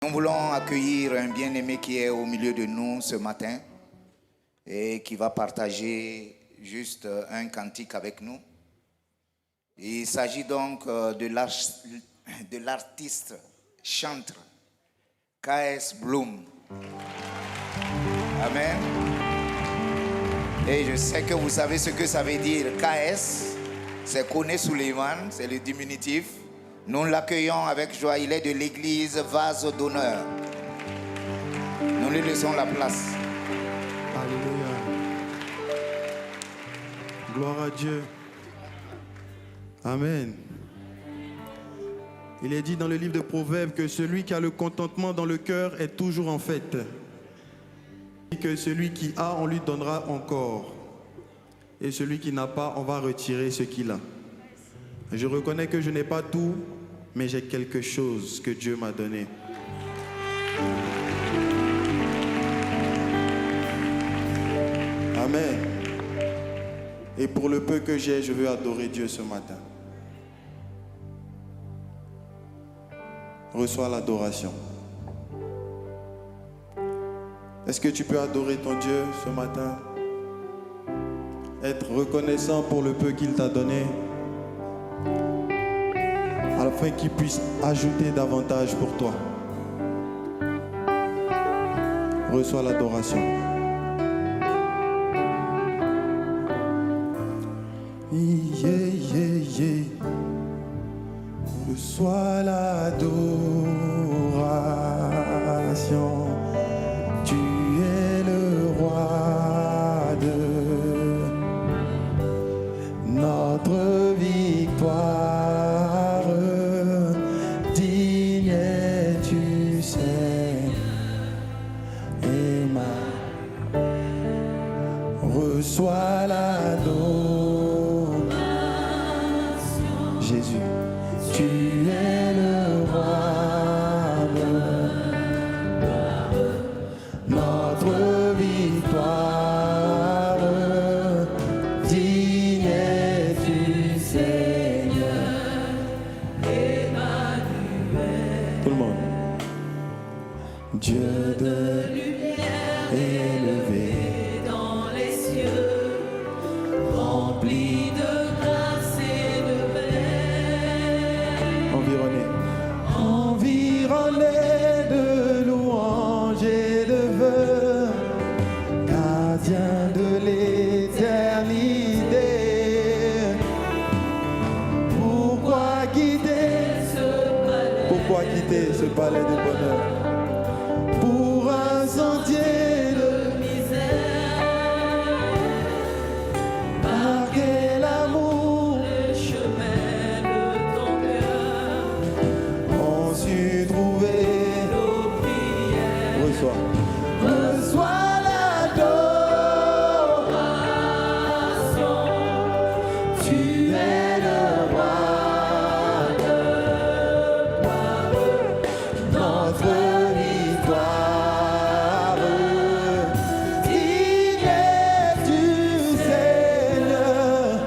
Nous voulons accueillir un bien-aimé qui est au milieu de nous ce matin et qui va partager juste un cantique avec nous. Il s'agit donc de l'artiste chantre K.S. Bloom. Amen. Et je sais que vous savez ce que ça veut dire. K.S., c'est Kone Suleiman, c'est le diminutif. Nous l'accueillons avec joie. Il est de l'église Vase d'honneur. Nous lui laissons la place. Alléluia. Gloire à Dieu. Amen. Il est dit dans le livre de Proverbes que celui qui a le contentement dans le cœur est toujours en fête. Et que celui qui a, on lui donnera encore. Et celui qui n'a pas, on va retirer ce qu'il a. Je reconnais que je n'ai pas tout, mais j'ai quelque chose que Dieu m'a donné. Amen. Et pour le peu que j'ai, je veux adorer Dieu ce matin. Reçois l'adoration. Est-ce que tu peux adorer ton Dieu ce matin? Être reconnaissant pour le peu qu'il t'a donné, afin qu'il puisse ajouter davantage pour toi. Reçois l'adoration. Yeah, yeah, yeah. Reçois l'adoration. Tu es le roi de notre victoire. Digne es-tu, Seigneur, et reçois l'adoration. Jésus, tu es le roi de notre victoire. Digne es-tu, Seigneur, Emmanuel. Tout le monde. Dieu de lumière élevé dans les cieux, rempli de grâce et de paix. Environné de louanges et de vœux, gardien de l'éternité. Pourquoi quitter ce palais de bonheur pour un sentier de misère? Marquer l'amour, le chemin de ton cœur, ont su trouver nos prières. Reçois l'adoration. Tu es le roi de notre victoire. Digne es-tu, Seigneur,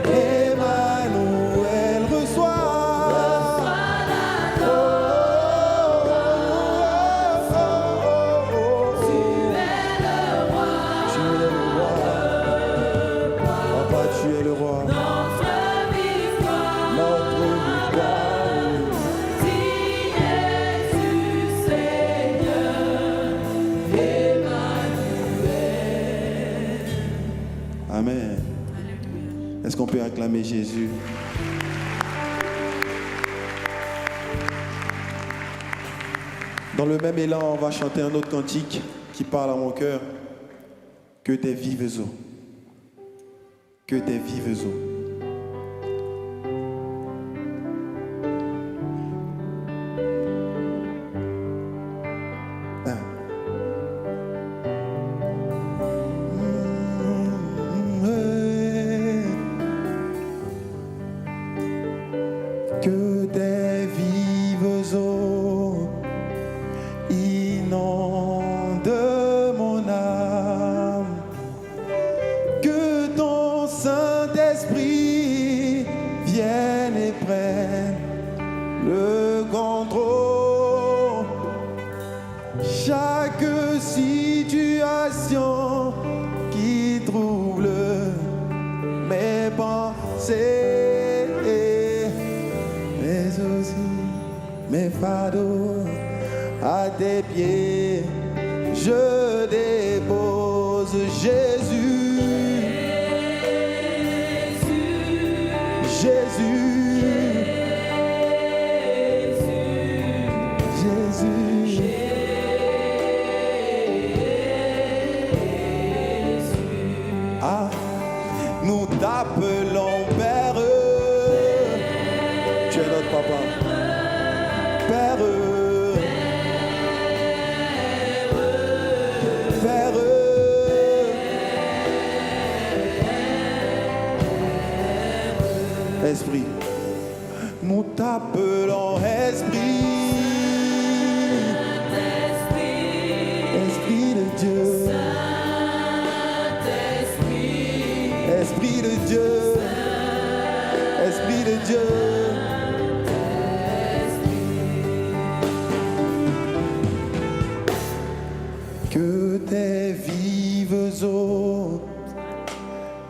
Emmanuel. Reçois l'adoration. Tu es le roi. Papa, tu es le roi. Notre victoire. Digne es-tu, Seigneur, Emmanuel. Amen. Est-ce qu'on peut acclamer Jésus? Dans le même élan, on va chanter un autre cantique qui parle à mon cœur. Que des vives eaux. Que des vives eaux. Que des vives eaux inondent mon âme, que ton Saint-Esprit vienne et prenne le contrôle. chaque situation qui trouble mes pensées, mais aussi mes fardeaux à tes pieds, je dépose Jésus, Jésus. Nous t'appelons Père, tu es notre papa. Père, Père, Esprit, nous t'appelons Esprit, Esprit de Dieu. Esprit de Dieu, Esprit de Dieu. Que tes vives eaux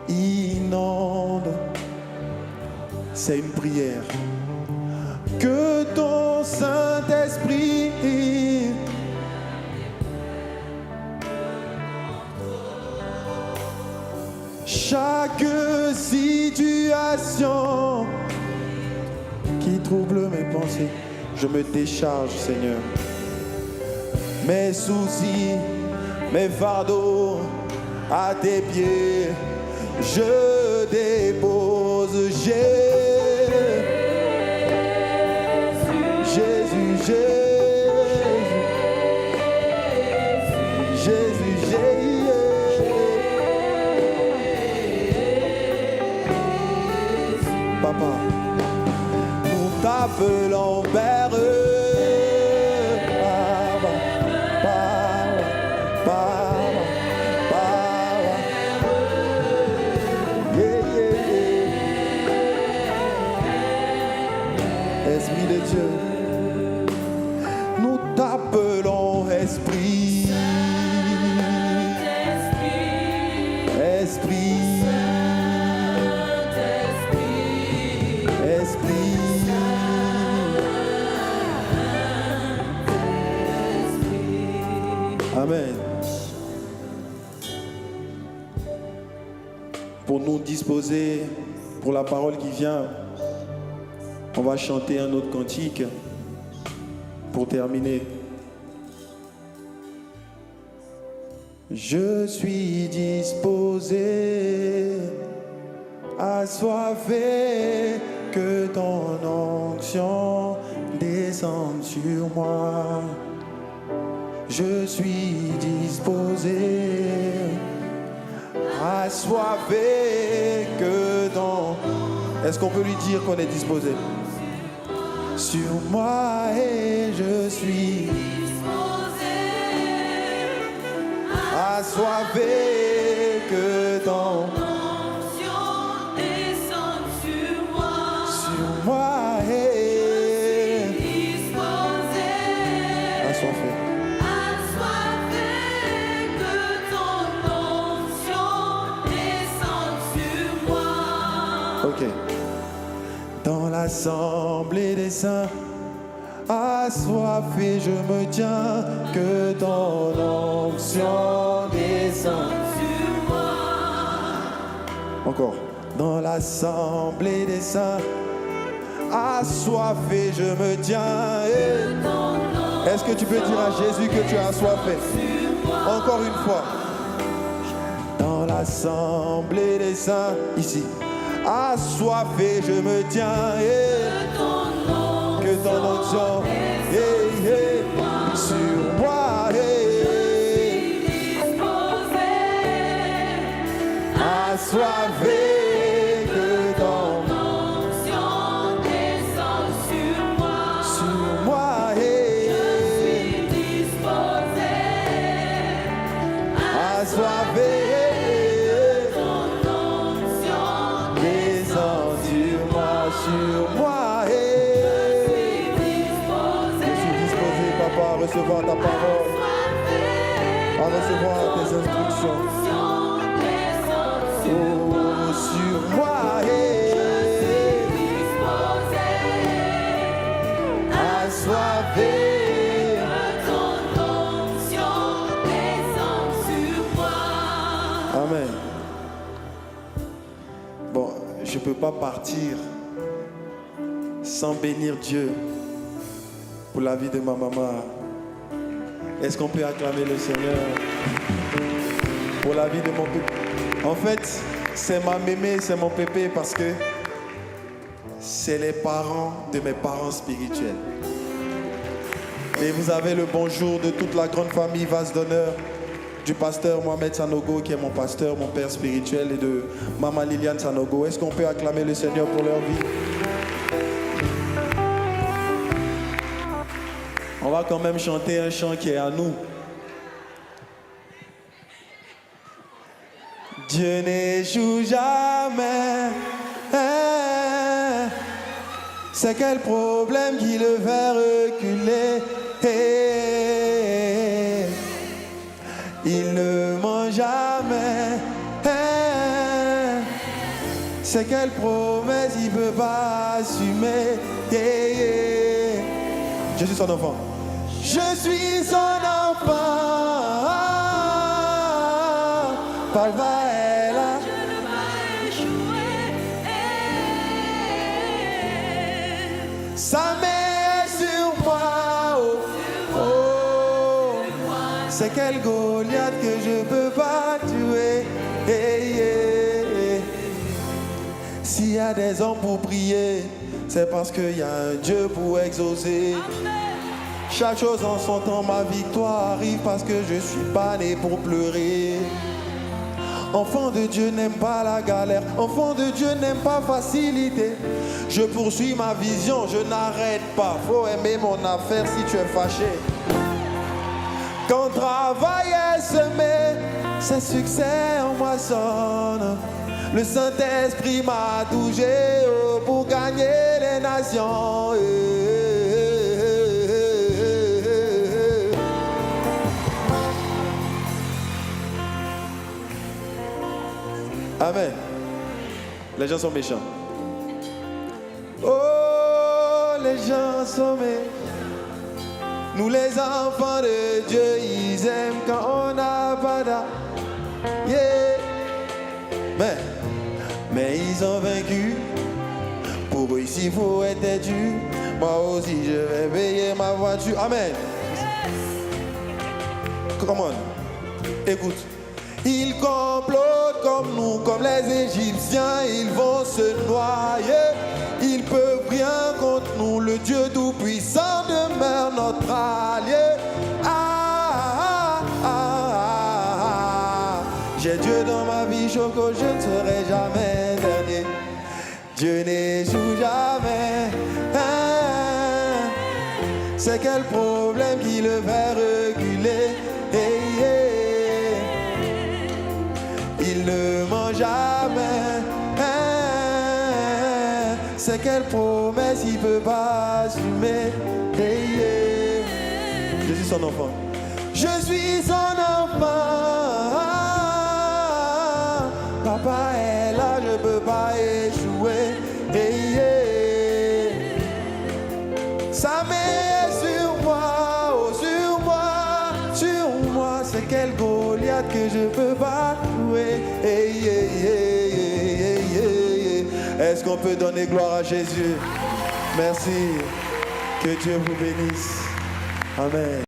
inondent, c'est une prière. Que ton Saint-Esprit chaque situation qui trouble mes pensées, je me décharge, Seigneur. Mes soucis, mes fardeaux à tes pieds, je dépose Jésus, Jésus, Jésus, Jésus. Papa, nous t'appelons Père, Papa, Papa, Papa, Papa. Yeah, yeah, yeah. Esprit de Dieu, nous t'appelons Esprit, Esprit. Amen. Pour nous disposer pour la parole qui vient, on va chanter un autre cantique pour terminer. Je suis disposé, assoiffé, que ton onction descende sur moi. Je suis disposé, assoiffé, que ton... Est-ce qu'on peut lui dire qu'on est disposé? Sur moi et je suis disposé, assoiffé, que ton onction descende sur moi. Sur moi et je suis disposé, assoiffé. Ok. Dans l'assemblée des saints, assoiffé, je me tiens, que ton onction descende sur moi. Encore. Dans l'assemblée des saints, assoiffé, je me tiens. Est-ce que tu peux dire à Jésus que tu as assoiffé? Encore une fois. Dans l'assemblée des saints, ici. Assoiffé, je me tiens, que ton onction sur moi, assoiffé, que ton onction descende sur moi, je suis disposé, assoiffé. Sur moi et je suis disposé, papa, à recevoir ta parole. à recevoir tes instructions. Oh, sur moi, assoiffé. Amen. Bon, je ne peux pas partir sans bénir Dieu pour la vie de ma maman. Est-ce qu'on peut acclamer le Seigneur pour la vie de mon pépé? En fait, c'est ma mémé, c'est mon pépé parce que c'est les parents de mes parents spirituels. Et vous avez le bonjour de toute la grande famille Vase d'honneur, du pasteur Mohamed Sanogo qui est mon pasteur, mon père spirituel, et de maman Liliane Sanogo. Est-ce qu'on peut acclamer le Seigneur pour leur vie? On va quand même chanter un chant qui est à nous. Dieu n'échoue jamais. C'est quel problème qui le fait reculer? Il ne ment jamais. C'est quelle promesse il ne peut pas assumer. Je suis son enfant. Je suis son enfant. Palva est là. Sa main est sur moi. Oh, oh. C'est quel Goliath que je peux pas tuer. S'il y a des hommes pour prier, c'est parce qu'il y a un Dieu pour exaucer. Chaque chose en son temps, ma victoire arrive parce que je suis pas né pour pleurer. Enfant de Dieu n'aime pas la galère. Enfant de Dieu n'aime pas facilité. Je poursuis ma vision, je n'arrête pas. Faut aimer mon affaire si tu es fâché. Quand travail est semé, c'est succès en moissonne. Le Saint-Esprit m'a touché pour gagner les nations. Amen. Les gens sont méchants. Oh, les gens sont méchants. Nous les enfants de Dieu, ils aiment quand on n'a pas d'âme. Yeah. Mais ils ont vaincu. Pour eux ici, il faut être têtu. Moi aussi, je vais payer ma voiture. Amen. Come on. Écoute. Ils complotent comme nous, comme les Égyptiens. Ils vont se noyer. Ils peuvent rien contre nous. Le Dieu Tout-Puissant demeure notre allié. J'ai Dieu dans ma vie, Choco, je ne serai jamais dernier. Dieu n'échoue jamais. C'est quel problème qui le fait reculer? Il ne ment jamais. C'est quelle promesse il ne peut pas assumer. Je suis son enfant. Je suis son enfant. Papa est là, je ne peux pas échouer. Sa main est sur moi, oh sur moi, sur moi. C'est quel Goliath que je ne peux pas jouer. Est-ce qu'on peut donner gloire à Jésus? Merci. Que Dieu vous bénisse. Amen.